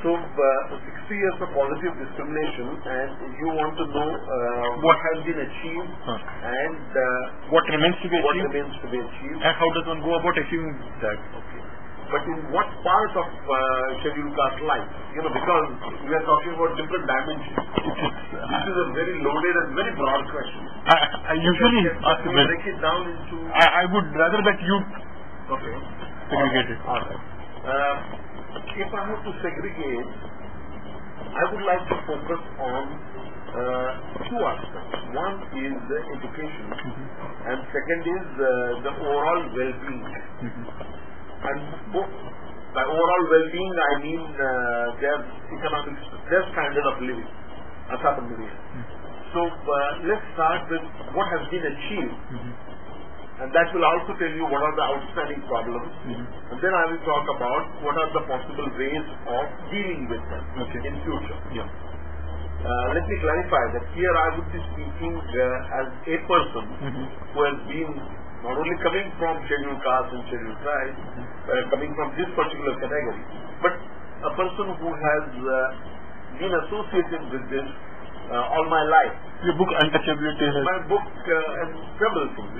So, 60 years of positive discrimination, and you want to know what has been achieved and what remains to be achieved. And how does one go about achieving that? Okay. But in what part of scheduled caste life? Because we are talking about different dimensions. This is a very loaded and very broad question. I usually ask you break it down into... I would rather that you segregate it. All right. If I have to segregate, I would like to focus on two aspects. One is the education, and second is the overall well-being. And both, by overall well-being, I mean their economic, their standard of living. So let's start with what has been achieved. And that will also tell you what are the outstanding problems. And then I will talk about what are the possible ways of dealing with them in future. Let me clarify that here I would be speaking as a person who has been not only coming from scheduled caste and scheduled tribe, coming from this particular category, but a person who has been associated with this all my life. Your book Untouchability has... My book has several things.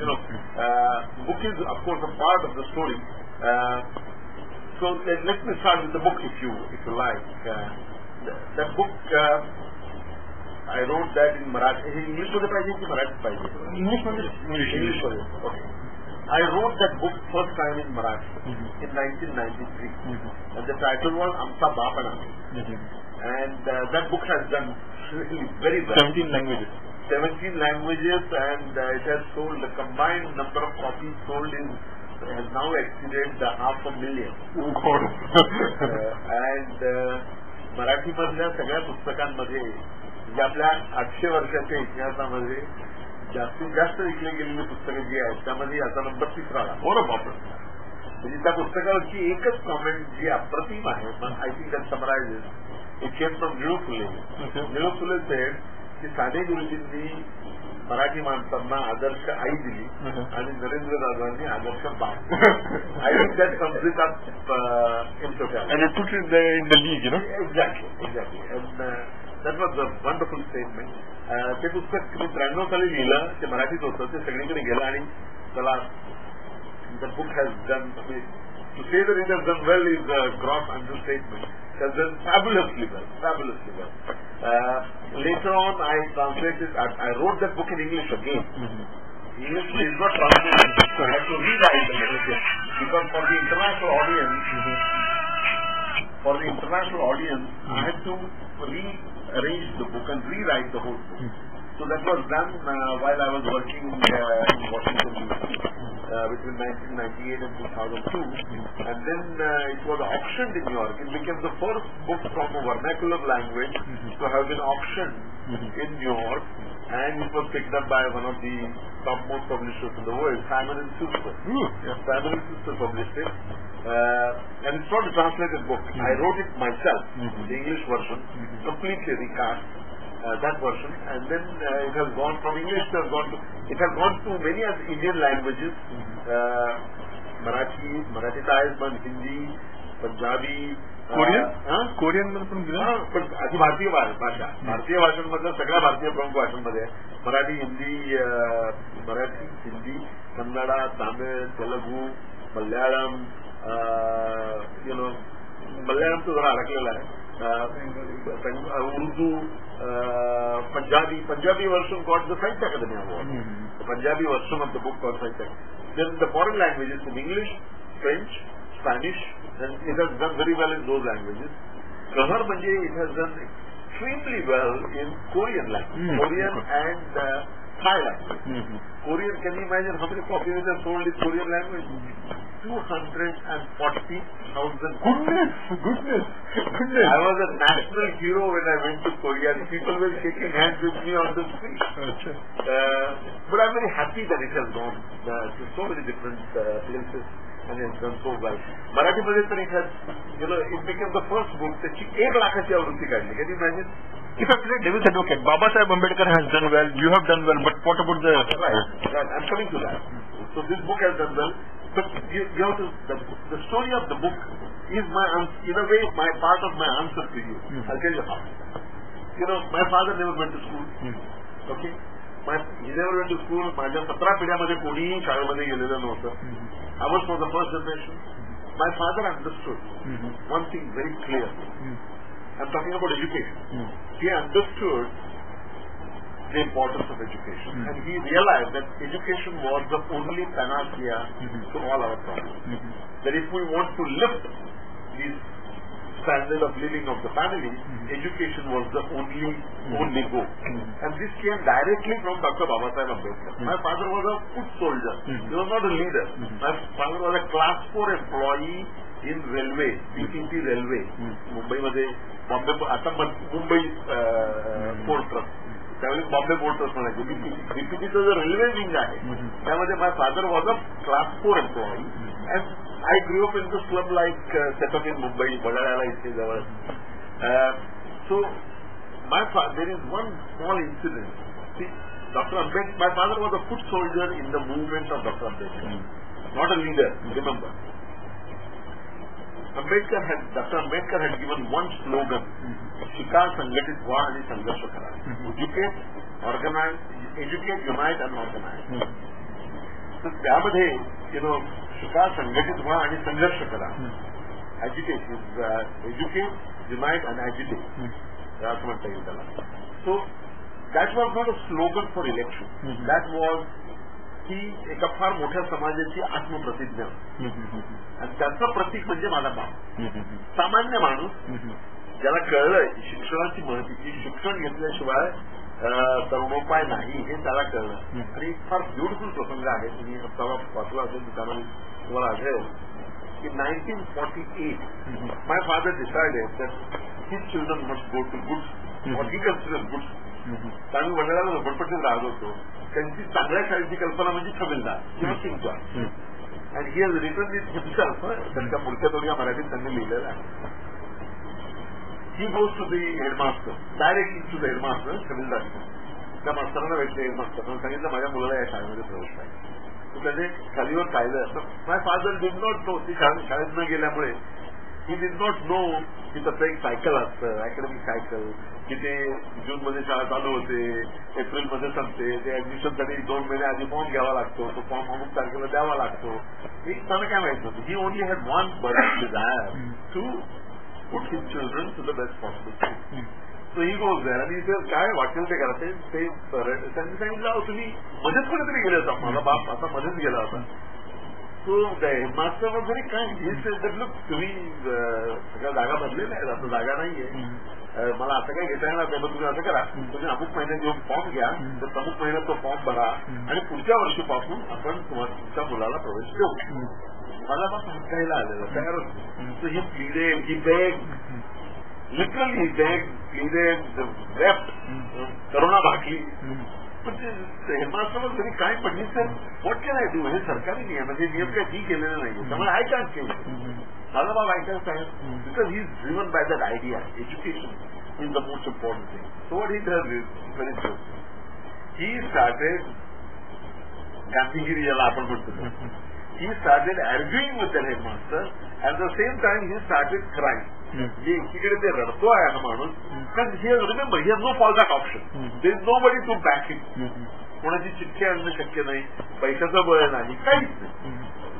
Book is of course a part of the story. So let me start with the book, if you like. That book I wrote that in Marathi. English मध्ये पाहिजे की मराठी पाहिजे? English मध्ये. Okay. I wrote that book first time in Marathi in 1993, and the title was Amsa Baap and Ami. And that book has done really very well. 17 languages. 17 languages, and it has sold, the combined number of copies sold has now exceeded 500,000. And Marathi मधल्या सगळ्या पुस्तकांमध्ये म्हणजे आपल्या 800 वर्षाच्या इतिहासामध्ये जास्तीत जास्त विकली गेलेली पुस्तकं जी आहेत त्यामध्ये याचा नंबर 3रा आला. म्हणजे त्या पुस्तकावरची एकच कॉमेंट जी अप्रतिम आहे, पण I think that summarises it came from Nilu Phule. Nilu Phule said की साने गुरुजींनी मराठी माणसांना आदर्श आई दिली आणि नरेंद्र दादांनी आदर्श बाप. आय think that comes it up in totality. And it put it in the league, Exactly. And that was a wonderful statement. ते पुस्तक 93 साली लिहिलं, ते मराठीत होतं, ते सगळीकडे गेलं आणि त्याला the book has done, to say that it has done well is a gross understatement. It has done fabulously well. Later on I translated, I wrote that book in English again. English is not translated, so I had to rewrite the message because for the international audience, I had to rearrange the book and rewrite the whole book. So that was done while I was working in Washington DC between 1998 and 2002, and then it was auctioned in New York. It became the first book from a vernacular language to have been auctioned in New York, and it was picked up by one of the topmost publishers in the world, Simon & Schuster. Simon & Schuster published it. And it's not a translated book. I wrote it myself, the English version, completely recast that version, and then it has gone from English it has gone to many other Indian languages, Marathi Tayasman, Hindi, Punjabi, Korean पण आधी भारतीय भाषा, भारतीय भाषांमधल्या सगळ्या भारतीय प्रमुख भाषांमध्ये मराठी, हिंदी, कन्नडा, तामिळ, तेलुगू, मल्याळम, मल्याळमचं जरा अडकलेलं आहे, Urdu, Punjabi version got the Sahitya Academy Award. The Punjabi version of the book got Sahitya. Then the foreign languages from English, French, Spanish, and it has done very well in those languages. Kahar Manje, it has done extremely well in Korean language, Korean and Thai language. Korean, can you imagine how many copies are sold in Korean language? 240,000. Goodness. I was a national hero when I went to Korea. People were shaking hands with me on the street. But I'm very happy that it has gone to so many different places and it has done so well. Marathi मध्ये तर it has, it became the first book त्याची 1 लाखाची आवृत्ती काढली. Can you imagine? If I play devil's advocate, Baba Saheb Ambedkar has done well, you have done well, but what about the... Right. I'm coming to that. So this book has done well, but you have to, the story of the book is my, in a way, my part of my answer to you. I'll tell you how. My father never went to school. Okay? He never went to school. माझ्या 17 पिढ्यामध्ये कोणीही शाळेमध्ये गेलेलं नव्हतं. I was from the first generation. My father understood one thing very clear. I'm talking about education. He understood the importance of education. And he realized that education was the only panacea to all our problems. That if we want to lift the standard of living of the family, education was the only goal. And this came directly from Dr. Babasaheb Ambedkar. My father was a foot soldier. He was not a leader. My father was a class 4 employee in railway, PTT railway. मुंबईमध्ये आता Mumbai port trust, त्यावेळी Bombay port trust म्हणायचे. बीपीटीचं जो railway wing आहे त्यामध्ये my father was a class 4 employee. And I grew up in the slum-like setup in Mumbai, Badayala इथे जवळ. So, there is one small incident. See, Dr. Ambedkar, my father was a foot soldier in the movement of Dr. Ambedkar, not a leader, remember. Dr. Ambedkar had given one slogan, शिका, संघटित व्हा आणि संघर्ष करा. Educate, organize, educate, unite and organize. तर त्यामध्ये, शिका, संघटित व्हा आणि संघर्ष करा. एज्युकेट, युनाइट अँड ॲजिटेट असं म्हणता येईल त्याला. So that was not a slogan for election. That was he एका फार मोठ्या समाजाची आत्मप्रतिज्ञा. आणि त्याचं प्रतीक म्हणजे माझा बाप. सामान्य माणूस ज्याला कळलं शिक्षणाची महत्वाची, शिक्षण घेतल्याशिवाय तरुणोपाय नाही हे त्याला कळलं. आणि एक फार ब्युटिफुल प्रसंग आहे, तुम्ही स्वतःला वाचला असेल त्यामुळे तुम्हाला आढळेल की 1948 my father decided that his children must go to goods, what he consider goods. आम्ही वडिलांना झोपडपट्टीत राहत होतो. त्यांची चांगल्या शाळेची कल्पना म्हणजे छबिलदार किंवा किंगचा. आणि he has written this himself. त्यांच्या पुढच्या तोडग्या मराठीत त्यांनी लिहिलेला आहे. He goes to the headmaster, directly to the headmaster, छबिलदार. त्या मास्तरांना भेटले हेडमास्टर, सांगितलं माझ्या मुलाला या शाळेमध्ये प्रवेश पाहिजे. त्याने खालीवर पाहिलं. My father did not know, ती शाळेत न गेल्यामुळे ही डिड नॉट नो की तसं एक सायकल असतं, अकॅडमिक सायकल, की ते जूनमध्ये शाळा चालू होते, एप्रिलमध्ये संपते. ते ऍडमिशनसाठी 2 महिने आधी फॉर्म घ्यावा लागतो, तो फॉर्म अमुक तारखेला द्यावा लागतो. एक त्याला काय माहित नव्हतं. He only had one burden desire to put his children to the best possible school. So he goes there and he says, काय वाटेल ते करा. ते त्यांनी सांगितलं, तुम्ही मध्येच कुठेतरी गेले होता, माझा बाप आता मध्येच गेला होता. So headmaster was very kind. He said that look, तुम्ही सगळ्या जागा बदलेल्या आहेत, आता जागा नाहीये, मला असं काही घेता येणार नाही. तुम्ही असं करा, तुम्ही अमुक महिन्यात घेऊन फॉर्म घ्या, तर अमुक महिन्यात तो फॉर्म भरा आणि पुढच्या वर्षीपासून आपण तुमच्या मुलाला प्रवेश देऊ. मला बाप हक्कायला आलेलं तयार होतं. So he pleaded, he beg, literally he beg, pleaded, wept, करुणा भाकली. पण ते हेडमास्टर तरी काय पडली, sir what can I do. हे सरकारी नियम म्हणजे नियम काय ठीक केलेले नाही, त्यामुळे आय कॅन्ट चेंज. माझा बाब ऐकायचं आहे, because he is driven by that idea. Education is the most important thing. So what he does is very good. He started Gandhigiri याला आपण म्हणतो. He started arguing with the headmaster. At the same time, he started crying. एकीकडे ते रडतो आहे हा माणूस, कारण remember he has no fallback option. There is nobody to back him. कोणाची चिठ्ठी आणणं शक्य नाही, पैशाचं बळ नाही, काहीच नाही.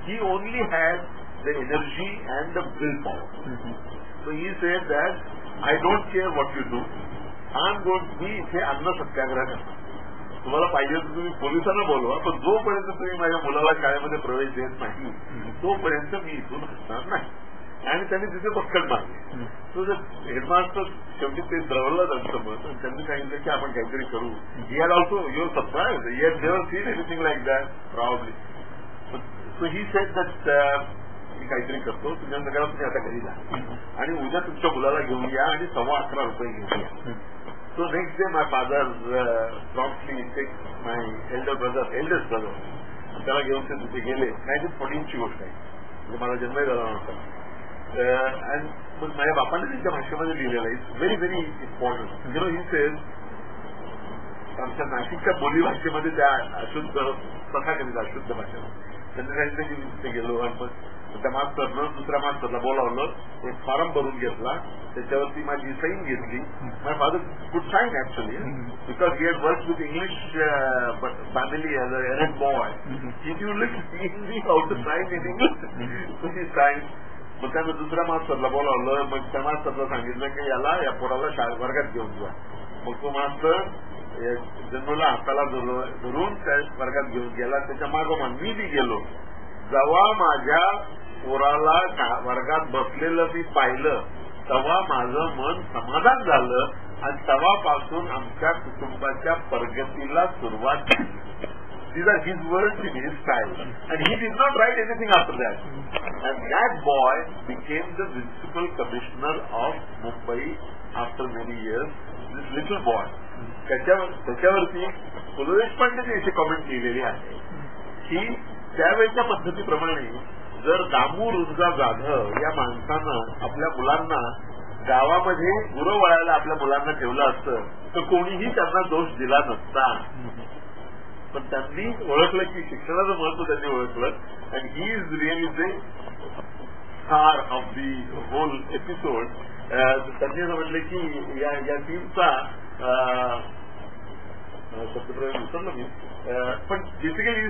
He only had the energy and the will power. So he said that I don't care what you do, I am going. मी इथे अन्न सत्याग्रह करणार. तुम्हाला पाहिजे तर तुम्ही पोलिसांना बोलवा, पण जोपर्यंत तुम्ही माझ्या मुलाला शाळेमध्ये प्रवेश देत नाही तोपर्यंत मी इथून हटणार नाही. आणि त्यांनी तिथे पक्कड मारली. तो जर हेडमास्टर शेवटी ते द्रवलं त्यांचं मत, आणि त्यांनी सांगितलं की आपण काहीतरी करू. He had also your surprise, he had never seen anything like that probably. So he said that मी काहीतरी करतो, तुमच्या सगळ्याला तुम्ही आता घरी जा आणि उद्या तुमच्या मुलाला घेऊन या आणि ₹11.25 घेऊन या. So next day my father promptly takes my eldest brother, त्याला घेऊन ते तिथे गेले. 1914ची गोष्ट आहे, म्हणजे मला जन्म झाला नव्हता. आणि मग माझ्या बापाने त्यांच्या भाषेमध्ये लिहिलेलं आहे, very very important. You know he says, आमच्या नाशिकच्या बोली भाषेमध्ये त्या अशुद्ध कथा करीत, अशुद्ध भाषा. त्यांनी सांगितलं की मी तिथे गेलो आणि मग त्या मास्तरनं दुसऱ्या मास्तरला बोलावलं, एक फॉर्म भरून घेतला, त्याच्यावरती माझी साईन घेतली. My father could sign actually because he had work with English family as a errand boy. If you look how to sign in English so he sign. मग त्यानं दुसऱ्या मास्तरला बोलावलं. मग त्या मास्तरला सांगितलं की या पोराला वर्गात घेऊन जा. मग तो मास्तर जन्मला हाताला धरून त्या वर्गात घेऊन गेला. त्याच्या मागोमाग मी बी गेलो. जेव्हा माझ्या पोराला वर्गात बसलेलं मी पाहिलं तेव्हा माझं मन समाधान झालं आणि तेव्हापासून आमच्या कुटुंबाच्या प्रगतीला सुरुवात झाली. These are his words in his style. And he did not write anything after that. And that boy became the Municipal Commissioner of Mumbai after many years. This little boy. त्याच्यावरती पु ल देशपांडेने अशी कॉमेंट लिहिलेली आहे की त्यावेळच्या पद्धतीप्रमाणे जर दामू रुंजा जाधव या माणसानं आपल्या मुलांना गावामध्ये गुरं वळायला आपल्या मुलांना ठेवलं असतं तर कोणीही त्यांना दोष दिला नसता. पण त्यांनी ओळखलं की शिक्षणाचं महत्व त्यांनी ओळखलं. And he is really the star of the whole episode. त्यांनी असं म्हटलं की या टीमचा शब्दप्रयोग विसरलो मी. पण बेसिकली